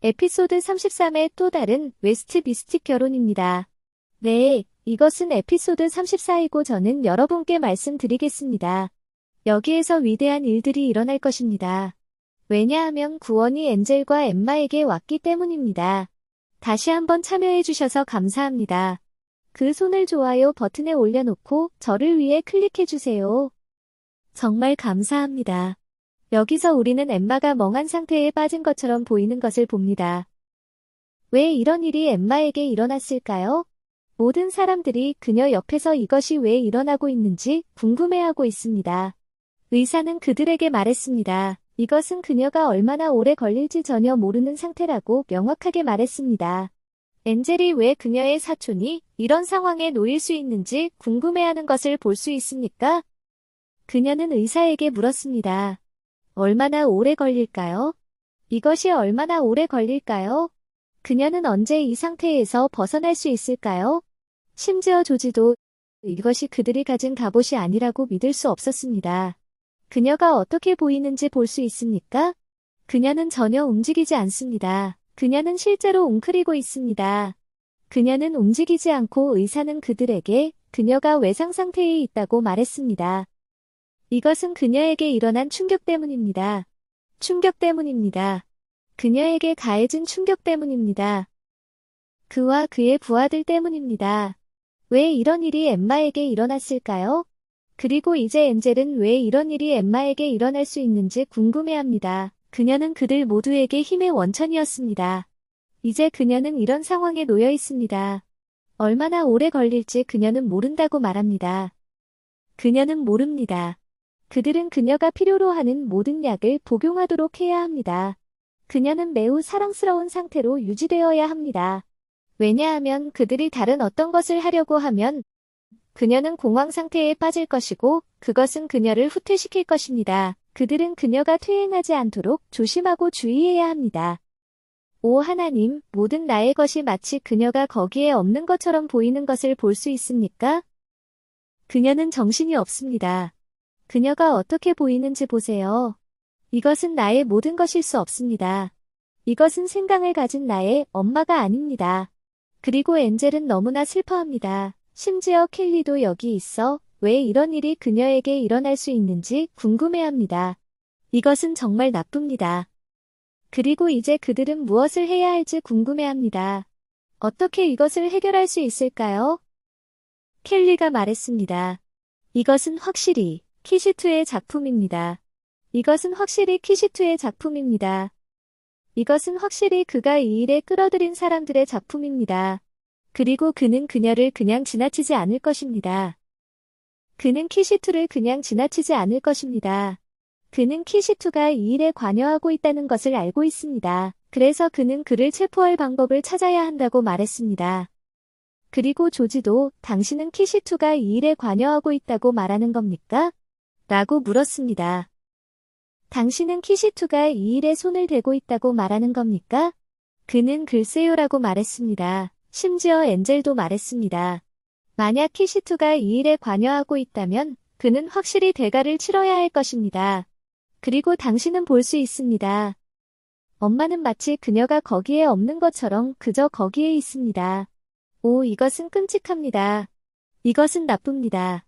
에피소드 33의 또 다른 웨스트 미스틱 결혼입니다. 네, 이것은 에피소드 34이고 저는 여러분께 말씀드리겠습니다. 여기에서 위대한 일들이 일어날 것입니다. 왜냐하면 구원이 엔젤과 엠마에게 왔기 때문입니다. 다시 한번 참여해주셔서 감사합니다. 그 손을 좋아요 버튼에 올려놓고 저를 위해 클릭해주세요. 정말 감사합니다. 여기서 우리는 엠마가 멍한 상태에 빠진 것처럼 보이는 것을 봅니다. 왜 이런 일이 엠마에게 일어났을까요? 모든 사람들이 그녀 옆에서 이것이 왜 일어나고 있는지 궁금해하고 있습니다. 의사는 그들에게 말했습니다. 이것은 그녀가 얼마나 오래 걸릴지 전혀 모르는 상태라고 명확하게 말했습니다. 엔젤이 왜 그녀의 사촌이 이런 상황에 놓일 수 있는지 궁금해하는 것을 볼 수 있습니까? 그녀는 의사에게 물었습니다. 얼마나 오래 걸릴까요? 이것이 얼마나 오래 걸릴까요? 그녀는 언제 이 상태에서 벗어날 수 있을까요? 심지어 조지도 이것이 그들이 가진 갑옷이 아니라고 믿을 수 없었습니다. 그녀가 어떻게 보이는지 볼 수 있습니까? 그녀는 전혀 움직이지 않습니다. 그녀는 실제로 웅크리고 있습니다. 그녀는 움직이지 않고 의사는 그들에게 그녀가 외상 상태에 있다고 말했습니다. 이것은 그녀에게 일어난 충격 때문입니다. 충격 때문입니다. 그녀에게 가해진 충격 때문입니다. 그와 그의 부하들 때문입니다. 왜 이런 일이 엠마에게 일어났을까요? 그리고 이제 엔젤은 왜 이런 일이 엠마에게 일어날 수 있는지 궁금해합니다. 그녀는 그들 모두에게 힘의 원천이었습니다. 이제 그녀는 이런 상황에 놓여 있습니다. 얼마나 오래 걸릴지 그녀는 모른다고 말합니다. 그녀는 모릅니다. 그들은 그녀가 필요로 하는 모든 약을 복용하도록 해야 합니다. 그녀는 매우 사랑스러운 상태로 유지되어야 합니다. 왜냐하면 그들이 다른 어떤 것을 하려고 하면 그녀는 공황 상태에 빠질 것이고 그것은 그녀를 후퇴시킬 것입니다. 그들은 그녀가 퇴행하지 않도록 조심하고 주의해야 합니다. 오 하나님, 모든 나의 것이 마치 그녀가 거기에 없는 것처럼 보이는 것을 볼 수 있습니까? 그녀는 정신이 없습니다. 그녀가 어떻게 보이는지 보세요. 이것은 나의 모든 것일 수 없습니다. 이것은 생강을 가진 나의 엄마가 아닙니다. 그리고 엔젤은 너무나 슬퍼합니다. 심지어 켈리도 여기 있어 왜 이런 일이 그녀에게 일어날 수 있는지 궁금해합니다. 이것은 정말 나쁩니다. 그리고 이제 그들은 무엇을 해야 할지 궁금해합니다. 어떻게 이것을 해결할 수 있을까요? 켈리가 말했습니다. 이것은 확실히 키시투의 작품입니다. 이것은 확실히 키시투의 작품입니다. 이것은 확실히 그가 이 일에 끌어들인 사람들의 작품입니다. 그리고 그는 그녀를 그냥 지나치지 않을 것입니다. 그는 키시투를 그냥 지나치지 않을 것입니다. 그는 키시투가 이 일에 관여하고 있다는 것을 알고 있습니다. 그래서 그는 그를 체포할 방법을 찾아야 한다고 말했습니다. 그리고 조지도 당신은 키시투가 이 일에 관여하고 있다고 말하는 겁니까? 라고 물었습니다. 당신은 키시투가 이 일에 손을 대고 있다고 말하는 겁니까? 그는 글쎄요라고 말했습니다. 심지어 엔젤도 말했습니다. 만약 키시투가 이 일에 관여하고 있다면 그는 확실히 대가를 치러야 할 것입니다. 그리고 당신은 볼 수 있습니다. 엄마는 마치 그녀가 거기에 없는 것처럼 그저 거기에 있습니다. 오, 이것은 끔찍합니다. 이것은 나쁩니다.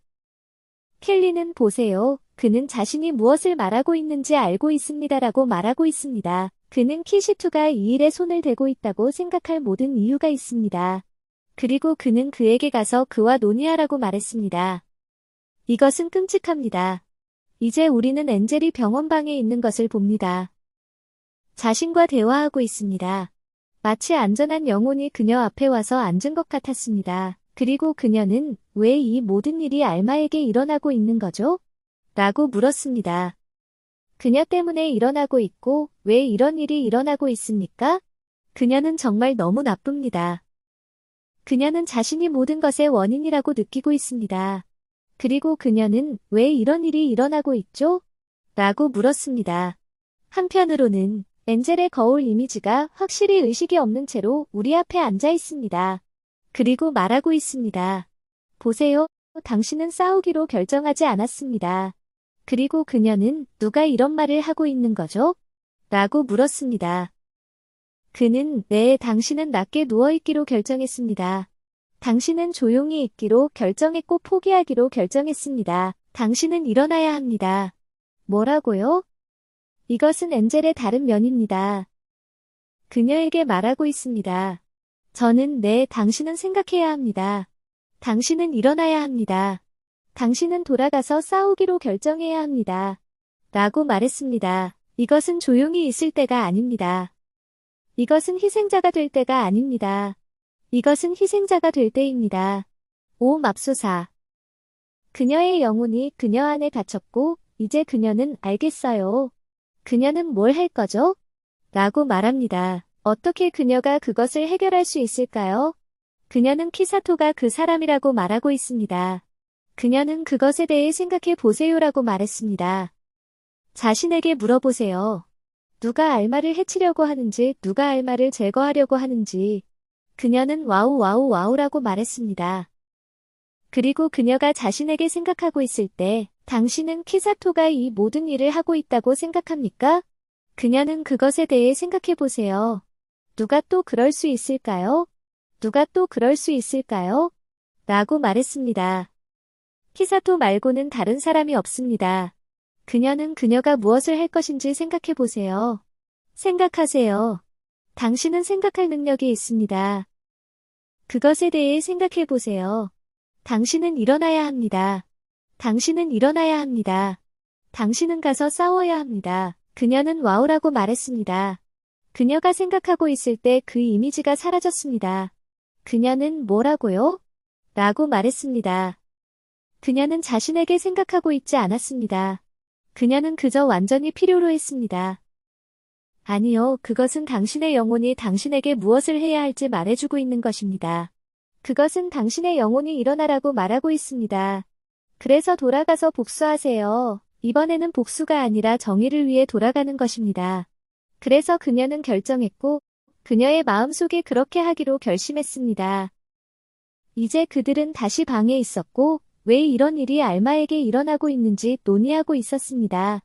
켈리는 보세요. 그는 자신이 무엇을 말하고 있는지 알고 있습니다라고 말하고 있습니다. 그는 키시투가 이 일에 손을 대고 있다고 생각할 모든 이유가 있습니다. 그리고 그는 그에게 가서 그와 논의하라고 말했습니다. 이것은 끔찍합니다. 이제 우리는 엔젤이 병원방에 있는 것을 봅니다. 자신과 대화하고 있습니다. 마치 안전한 영혼이 그녀 앞에 와서 앉은 것 같았습니다. 그리고 그녀는 왜 이 모든 일이 알마에게 일어나고 있는 거죠? 라고 물었습니다. 그녀 때문에 일어나고 있고 왜 이런 일이 일어나고 있습니까? 그녀는 정말 너무 나쁩니다. 그녀는 자신이 모든 것의 원인이라고 느끼고 있습니다. 그리고 그녀는 왜 이런 일이 일어나고 있죠? 라고 물었습니다. 한편으로는 엔젤의 거울 이미지가 확실히 의식이 없는 채로 우리 앞에 앉아 있습니다. 그리고 말하고 있습니다. 보세요. 당신은 싸우기로 결정하지 않았습니다. 그리고 그녀는 누가 이런 말을 하고 있는 거죠? 라고 물었습니다. 그는 네, 당신은 낮게 누워있기로 결정했습니다. 당신은 조용히 있기로 결정했고 포기하기로 결정했습니다. 당신은 일어나야 합니다. 뭐라고요? 이것은 엔젤의 다른 면입니다. 그녀에게 말하고 있습니다. 저는 네, 당신은 생각해야 합니다. 당신은 일어나야 합니다. 당신은 돌아가서 싸우기로 결정해야 합니다. 라고 말했습니다. 이것은 조용히 있을 때가 아닙니다. 이것은 희생자가 될 때가 아닙니다. 이것은 희생자가 될 때입니다. 오 맙소사. 그녀의 영혼이 그녀 안에 갇혔고 이제 그녀는 알겠어요. 그녀는 뭘 할 거죠? 라고 말합니다. 어떻게 그녀가 그것을 해결할 수 있을까요? 그녀는 키사토가 그 사람이라고 말하고 있습니다. 그녀는 그것에 대해 생각해 보세요라고 말했습니다. 자신에게 물어보세요. 누가 알마를 해치려고 하는지, 누가 알마를 제거하려고 하는지. 그녀는 와우 와우 와우라고 말했습니다. 그리고 그녀가 자신에게 생각하고 있을 때, 당신은 키사토가 이 모든 일을 하고 있다고 생각합니까? 그녀는 그것에 대해 생각해 보세요. 누가 또 그럴 수 있을까요? 누가 또 그럴 수 있을까요? 라고 말했습니다. 키사토 말고는 다른 사람이 없습니다. 그녀는 그녀가 무엇을 할 것인지 생각해 보세요. 생각하세요. 당신은 생각할 능력이 있습니다. 그것에 대해 생각해 보세요. 당신은 일어나야 합니다. 당신은 일어나야 합니다. 당신은 가서 싸워야 합니다. 그녀는 와우라고 말했습니다. 그녀가 생각하고 있을 때 그 이미지가 사라졌습니다. 그녀는 뭐라고요? 라고 말했습니다. 그녀는 자신에게 생각하고 있지 않았습니다. 그녀는 그저 완전히 필요로 했습니다. 아니요, 그것은 당신의 영혼이 당신에게 무엇을 해야 할지 말해주고 있는 것입니다. 그것은 당신의 영혼이 일어나라고 말하고 있습니다. 그래서 돌아가서 복수하세요. 이번에는 복수가 아니라 정의를 위해 돌아가는 것입니다. 그래서 그녀는 결정했고, 그녀의 마음속에 그렇게 하기로 결심했습니다. 이제 그들은 다시 방에 있었고, 왜 이런 일이 알마에게 일어나고 있는지 논의하고 있었습니다.